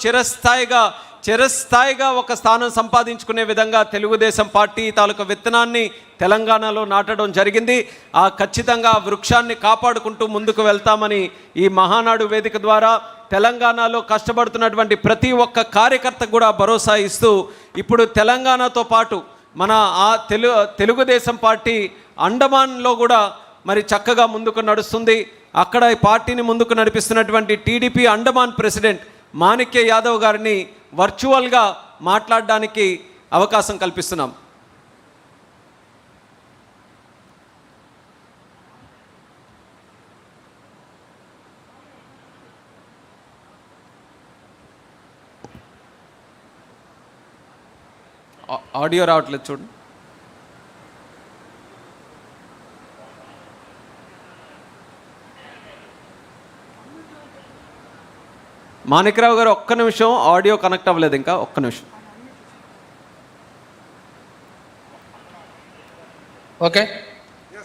చిరస్థాయిగా ఒక స్థానం సంపాదించుకునే విధంగా తెలుగుదేశం పార్టీ తాలూకా విత్తనాన్ని తెలంగాణలో నాటడం జరిగింది. ఖచ్చితంగా వృక్షాన్ని కాపాడుకుంటూ ముందుకు వెళ్తామని ఈ మహానాడు వేదిక ద్వారా తెలంగాణలో కష్టపడుతున్నటువంటి ప్రతి ఒక్క కార్యకర్త కూడా భరోసా ఇస్తూ, ఇప్పుడు తెలంగాణతో పాటు మన తెలుగుదేశం పార్టీ అండమాన్లో కూడా మరి చక్కగా ముందుకు నడుస్తుంది. అక్కడ ఈ పార్టీని ముందుకు నడిపిస్తున్నటువంటి టీడీపీ అండమాన్ ప్రెసిడెంట్ మాణిక్య యాదవ్ గారిని వర్చువల్గా మాట్లాడడానికి అవకాశం కల్పిస్తున్నాం. ఆడియో రావట్లేదు చూడండి. మాణిక్యరావు గారు ఒక్క నిమిషం, ఆడియో కనెక్ట్ అవ్వలేదు ఇంకా, ఒక్క నిమిషం.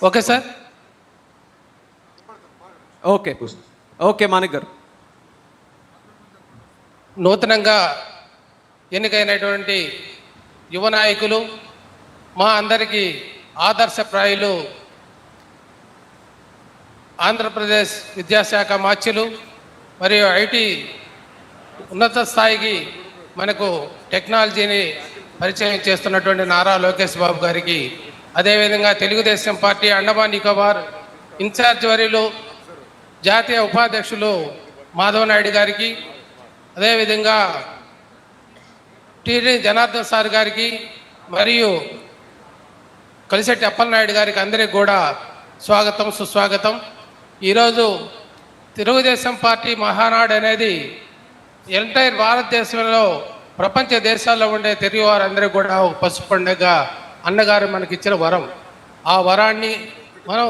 ఓకే సార్, ఓకే మాణిక్ గారు. నూతనంగా ఎన్నికైనటువంటి యువ నాయకులు, మా అందరికీ ఆదర్శప్రాయులు, ఆంధ్రప్రదేశ్ విద్యాశాఖ మాత్యులు మరియు ఐటీ ఉన్నత స్థాయికి మనకు టెక్నాలజీని పరిచయం చేస్తున్నటువంటి నారా లోకేష్ బాబు గారికి, అదేవిధంగా తెలుగుదేశం పార్టీ అండమాన్ నికోబార్ ఇన్ఛార్జ్ వర్యులు జాతీయ ఉపాధ్యక్షులు మాధవ్ నాయుడు గారికి, అదేవిధంగా టీడీ జనార్దన్ సార్ గారికి మరియు కలిశెట్టి అప్పలనాయుడు గారికి అందరికీ కూడా స్వాగతం, సుస్వాగతం. ఈరోజు తెలుగుదేశం పార్టీ మహానాడు అనేది ఎంటైర్ భారతదేశంలో ప్రపంచ దేశాల్లో ఉండే తెలుగు వారందరికీ కూడా ఒక పసుపు పండుగ అన్నగారు మనకిచ్చిన వరం. ఆ వరాన్ని మనం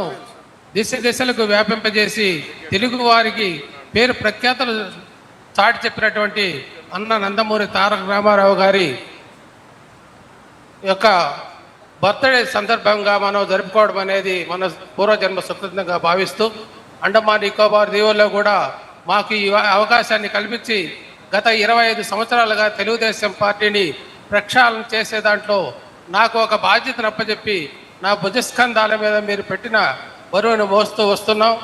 దిశలకు వ్యాపింపజేసి తెలుగు వారికి పేరు ప్రఖ్యాతలు చాటి చెప్పినటువంటి అన్న నందమూరి తారక రామారావు గారి యొక్క బర్త్డే సందర్భంగా మనం జరుపుకోవడం అనేది మన పూర్వజన్మ సుకృతంగా భావిస్తూ, అండమాన్ నికోబార్ దీవుల్లో కూడా మాకు ఈ అవకాశాన్ని కల్పించి గత 25 సంవత్సరాలుగా తెలుగుదేశం పార్టీని ప్రక్షాళన చేసే దాంట్లో నాకు ఒక బాధ్యతను అప్పచెప్పి నా భుజస్కంధాల మీద మీరు పెట్టిన బరువును మోస్తూ వస్తున్నాం.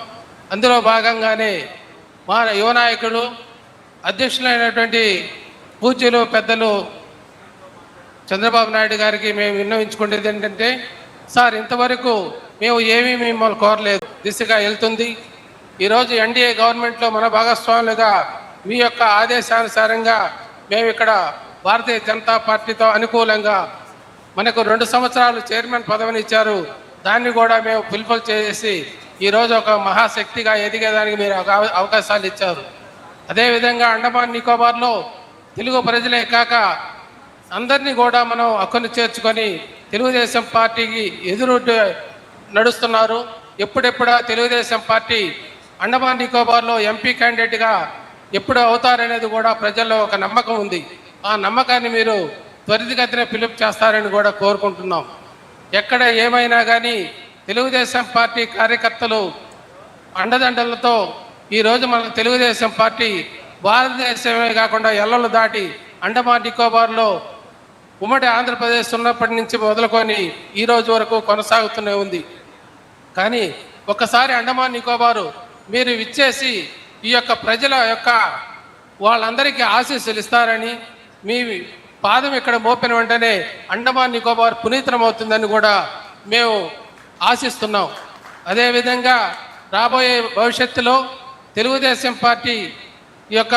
అందులో భాగంగానే మా యువ నాయకులు, అధ్యక్షులైనటువంటి పూజ్యులు పెద్దలు చంద్రబాబు నాయుడు గారికి మేము విన్నవించుకునేది ఏంటంటే, సార్ ఇంతవరకు మేము ఏమీ మిమ్మల్ని కోరలేదు, దిశగా వెళ్తుంది. ఈరోజు ఎన్డీఏ గవర్నమెంట్లో మన భాగస్వాములుగా మీ యొక్క ఆదేశానుసారంగా మేము ఇక్కడ భారతీయ జనతా పార్టీతో అనుకూలంగా మనకు 2 సంవత్సరాలు చైర్మన్ పదవిని ఇచ్చారు. దాన్ని కూడా మేము ఫుల్ఫిల్ చేసి ఈరోజు ఒక మహాశక్తిగా ఎదిగేదానికి మీరు అవకాశాలు ఇచ్చారు. అదేవిధంగా అండమాన్ నికోబార్లో తెలుగు ప్రజలే కాక అందరినీ కూడా మనం హక్కును చేర్చుకొని తెలుగుదేశం పార్టీకి ఎదురు నడుస్తున్నారు. ఎప్పుడెప్పుడా తెలుగుదేశం పార్టీ అండమాన్ నికోబార్లో ఎంపీ క్యాండిడేట్గా ఎప్పుడు అవుతారనేది కూడా ప్రజల్లో ఒక నమ్మకం ఉంది. ఆ నమ్మకాన్ని మీరు త్వరితగతిన పిలుపు చేస్తారని కూడా కోరుకుంటున్నాం. ఎక్కడ ఏమైనా కానీ తెలుగుదేశం పార్టీ కార్యకర్తలు అండదండలతో ఈరోజు మన తెలుగుదేశం పార్టీ భారతదేశమే కాకుండా ఎల్లలు దాటి అండమాన్ నికోబార్లో ఉమ్మడి ఆంధ్రప్రదేశ్ ఉన్నప్పటి నుంచి మొదలుకొని ఈరోజు వరకు కొనసాగుతూనే ఉంది. కానీ ఒకసారి అండమాన్ నికోబారు మీరు విచ్చేసి ఈ యొక్క ప్రజల యొక్క వాళ్ళందరికీ ఆశీస్సులు ఇస్తారని, మీ పాదం ఇక్కడ మోపిన వెంటనే అండమాన్ నికోబార్ పునీతమవుతుందని కూడా మేము ఆశిస్తున్నాం. అదేవిధంగా రాబోయే భవిష్యత్తులో తెలుగుదేశం పార్టీ ఈ యొక్క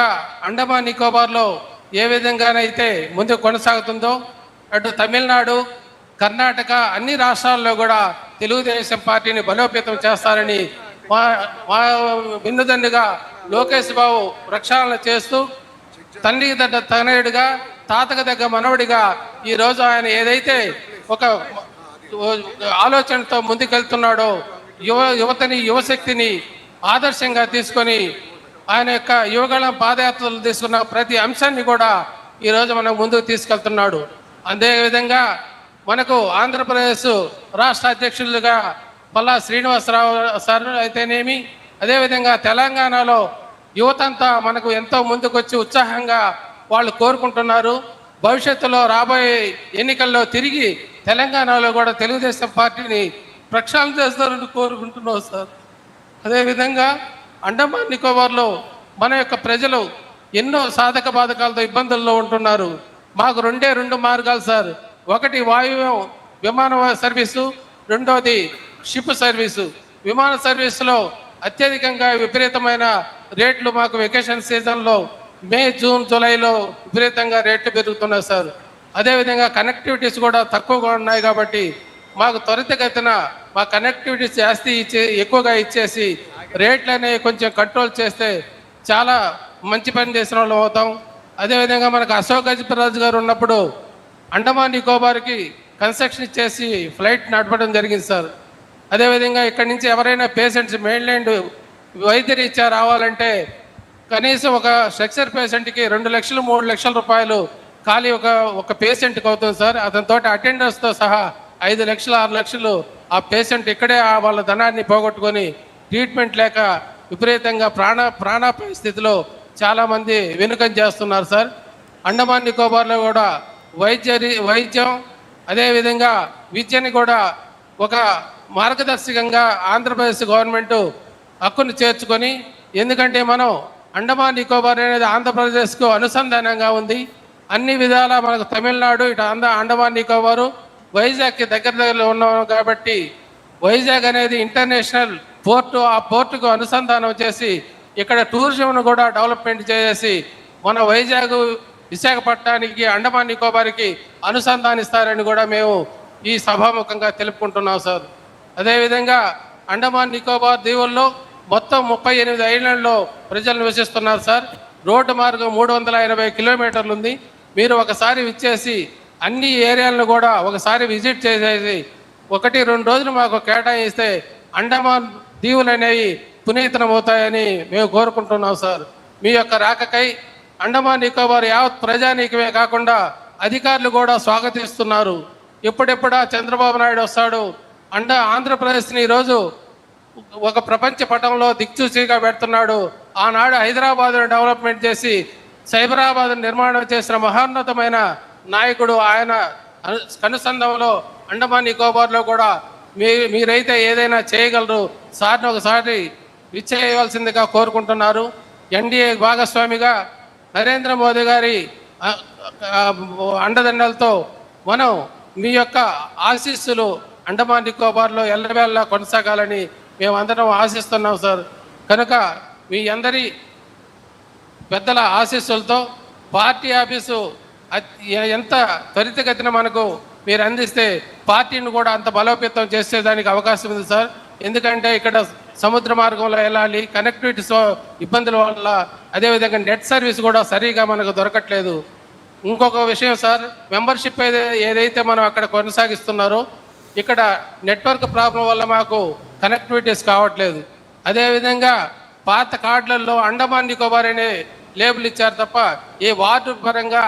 అండమాన్ నికోబార్లో ఏ విధంగానైతే ముందుకు కొనసాగుతుందో, అటు తమిళనాడు, కర్ణాటక అన్ని రాష్ట్రాల్లో కూడా తెలుగుదేశం పార్టీని బలోపేతం చేస్తారని మా బిన్నుదండుగా లోకేష్ బాబు ప్రక్షాళన చేస్తూ, తండ్రికి దగ్గర తనయుడిగా, తాతకు దగ్గర మనవడిగా ఈరోజు ఆయన ఏదైతే ఒక ఆలోచనతో ముందుకెళ్తున్నాడో, యువశక్తిని ఆదర్శంగా తీసుకొని ఆయన యొక్క యువగళం పాదయాత్రలు తీసుకున్న ప్రతి అంశాన్ని కూడా ఈరోజు మనం ముందుకు తీసుకెళ్తున్నాడు. అదేవిధంగా మనకు ఆంధ్రప్రదేశ్ రాష్ట్ర అధ్యక్షులుగా పల్లా శ్రీనివాసరావు సార్ అయితేనేమి, అదేవిధంగా తెలంగాణలో యువతంతా మనకు ఎంతో ముందుకొచ్చి ఉత్సాహంగా వాళ్ళు కోరుకుంటున్నారు. భవిష్యత్తులో రాబోయే ఎన్నికల్లో తిరిగి తెలంగాణలో కూడా తెలుగుదేశం పార్టీని ప్రక్షాళన చేస్తారని కోరుకుంటున్నాం సార్. అదేవిధంగా అండమాన్ నికోబార్లో మన యొక్క ప్రజలు ఎన్నో సాధక బాధకాలతో ఇబ్బందుల్లో ఉంటున్నారు. మాకు రెండు మార్గాలు సార్. ఒకటి వాయువ్యం విమాన సర్వీసు, రెండోది షిప్ సర్వీసు. విమాన సర్వీసులో అత్యధికంగా విపరీతమైన రేట్లు మాకు వెకేషన్ సీజన్లో మే, జూన్, జూలైలో విపరీతంగా రేట్లు పెరుగుతున్నాయి సార్. అదేవిధంగా కనెక్టివిటీస్ కూడా తక్కువగా ఉన్నాయి కాబట్టి మాకు త్వరితగతిన మా కనెక్టివిటీస్ ఎక్కువగా ఇచ్చేసి రేట్లు అనేవి కొంచెం కంట్రోల్ చేస్తే చాలా మంచి పని చేసిన వాళ్ళం అవుతాం. అదేవిధంగా మనకు అశోక్ గజపతిరాజు గారు ఉన్నప్పుడు అండమాన్ నికోబార్కి కన్స్ట్రక్షన్ ఇచ్చేసి ఫ్లైట్ నడపడం జరిగింది సార్. అదేవిధంగా ఇక్కడి నుంచి ఎవరైనా పేషెంట్స్ మెయిన్లాండ్ వైద్యరీత్యా రావాలంటే కనీసం ఒక స్ట్రక్చర్ పేషెంట్కి 2 లక్షలు 3 లక్షల రూపాయలు ఖాళీ ఒక పేషెంట్కి అవుతుంది సార్. అతనితో అటెండర్స్తో సహా 5 లక్షలు 6 లక్షలు ఆ పేషెంట్ ఇక్కడే వాళ్ళ ధనాన్ని పోగొట్టుకొని ట్రీట్మెంట్ లేక విపరీతంగా ప్రాణాపాయ స్థితిలో చాలామంది వెనుకం చేస్తున్నారు సార్. అండమాన్ నికోబార్లో కూడా వైద్యం అదేవిధంగా విద్యని కూడా ఒక మార్గదర్శకంగా ఆంధ్రప్రదేశ్ గవర్నమెంట్ హక్కును చేర్చుకొని, ఎందుకంటే మనం అండమాన్ నికోబార్ అనేది ఆంధ్రప్రదేశ్కు అనుసంధానంగా ఉంది. అన్ని విధాలా మనకు తమిళనాడు ఇటు అండమాన్ నికోబారు వైజాగ్కి దగ్గరలో ఉన్నాం కాబట్టి వైజాగ్ అనేది ఇంటర్నేషనల్ పోర్టు. ఆ పోర్టుకు అనుసంధానం చేసి ఇక్కడ టూరిజంను కూడా డెవలప్మెంట్ చేసి మన వైజాగ్ విశాఖపట్నానికి అండమాన్ నికోబార్కి అనుసంధానిస్తారని కూడా మేము ఈ సభాముఖంగా తెలుపుకుంటున్నాం సార్. అదేవిధంగా అండమాన్ నికోబార్ దీవుల్లో మొత్తం 38 ఐలాండ్లో ప్రజలు నివసిస్తున్నారు సార్. రోడ్డు మార్గం 380 కిలోమీటర్లు ఉంది. మీరు ఒకసారి విచ్చేసి అన్ని ఏరియాలను కూడా ఒకసారి విజిట్ చేసేసి 1-2 రోజులు మాకు కేటాయిస్తే అండమాన్ దీవులు అనేవి పునీతనమవుతాయని మేము కోరుకుంటున్నాం సార్. మీ యొక్క రాకకై అండమాన్ నికోబార్ యావత్ ప్రజానీకమే కాకుండా అధికారులు కూడా స్వాగతిస్తున్నారు. ఎప్పుడెప్పుడా చంద్రబాబు నాయుడు వస్తాడు, ఆంధ్రప్రదేశ్ని ఈరోజు ఒక ప్రపంచ పటంలో దిక్సూచిగా పెడుతున్నాడు. ఆనాడు హైదరాబాద్ను డెవలప్మెంట్ చేసి సైబరాబాద్ నిర్మాణం చేసిన మహోన్నతమైన నాయకుడు ఆయన. కనుసంధంలో అండమాన్ నికోబార్లో కూడా మీరైతే ఏదైనా చేయగలరు, సార్ని ఒకసారి విచ్చేయవలసిందిగా కోరుకుంటున్నారు. ఎన్డీఏ భాగస్వామిగా నరేంద్ర మోదీ గారి అండదండలతో మనం మీ యొక్క ఆశీస్సులు అండమాన్ నికోబార్లో ఎల్లవేళలా కొనసాగాలని మేమందరం ఆశిస్తున్నాం సార్. కనుక మీ అందరి పెద్దల ఆశీస్సులతో పార్టీ ఆఫీసు ఎంత త్వరితగతిన మనకు మీరు అందిస్తే పార్టీని కూడా అంత బలోపేతం చేసేదానికి అవకాశం ఉంది సార్. ఎందుకంటే ఇక్కడ సముద్ర మార్గంలో వెళ్ళాలి, కనెక్టివిటీస్ ఇబ్బందుల వల్ల, అదేవిధంగా నెట్ సర్వీస్ కూడా సరిగా మనకు దొరకట్లేదు. ఇంకొక విషయం సార్, మెంబర్షిప్ ఏదైతే మనం అక్కడ కొనసాగిస్తున్నారో ఇక్కడ నెట్వర్క్ ప్రాబ్లం వల్ల మాకు కనెక్టివిటీస్ కావట్లేదు. అదేవిధంగా పాత కార్డులలో అండమాన్ నికోబార్ అనే లేబుల్ ఇచ్చారు తప్ప ఈ వార్డు పరంగా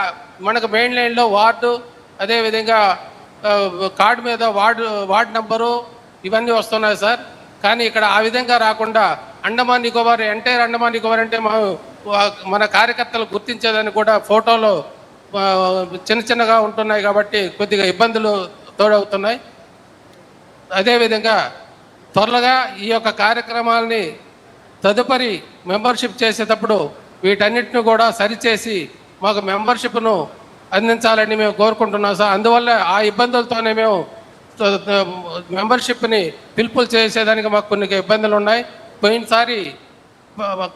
మనకు మెయిన్ లైన్లో వార్డు, అదేవిధంగా కార్డు మీద వార్డు నంబరు ఇవన్నీ వస్తున్నాయి సార్. కానీ ఇక్కడ ఆ విధంగా రాకుండా అండమాన్ నికోబార్ ఎంటైర్ అండమాన్ నికోబార్ అంటే మన కార్యకర్తలు గుర్తించేదని కూడా ఫోటోలో చిన్నగా ఉంటున్నాయి కాబట్టి కొద్దిగా ఇబ్బందులు తోడవుతున్నాయి. అదేవిధంగా త్వరగా ఈ యొక్క కార్యక్రమాలని తదుపరి మెంబర్షిప్ చేసేటప్పుడు వీటన్నిటిని కూడా సరిచేసి మాకు మెంబర్షిప్ను అందించాలని మేము కోరుకుంటున్నాం సార్. అందువల్ల ఆ ఇబ్బందులతోనే మేము మెంబర్షిప్ని పిలుపులు చేసేదానికి మాకు కొన్ని ఇబ్బందులు ఉన్నాయి. పోయినసారి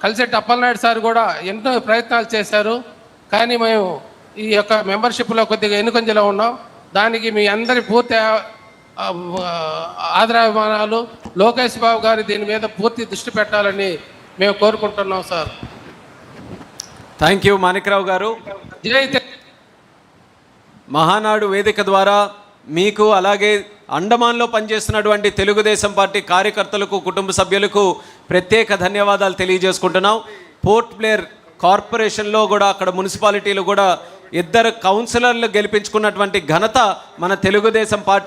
కలిసెట్టి అప్పలనాయుడు సార్ కూడా ఎన్నో ప్రయత్నాలు చేశారు, కానీ మేము ఈ యొక్క మెంబర్షిప్లో కొద్దిగా ఎన్నుకంజలో ఉన్నాం. దానికి మీ అందరి పూర్తి ఆదరాభిమానాలు, లోకేష్ బాబు గారు దీని మీద పూర్తి దృష్టి పెట్టాలని మేము కోరుకుంటున్నాం సార్. థ్యాంక్ యూ మాణిక్రావు గారు. మహానాడు వేదిక ద్వారా మీకు అలాగే అండమాన్లో పనిచేస్తున్నటువంటి తెలుగుదేశం పార్టీ కార్యకర్తలకు, కుటుంబ సభ్యులకు ప్రత్యేక ధన్యవాదాలు తెలియజేసుకుంటున్నాం. పోర్ట్ బ్లేర్ కార్పొరేషన్లో కూడా అక్కడ మున్సిపాలిటీలు కూడా 2 కౌన్సిలర్లు గెలిపించుకున్నటువంటి ఘనత మన తెలుగుదేశం పార్టీ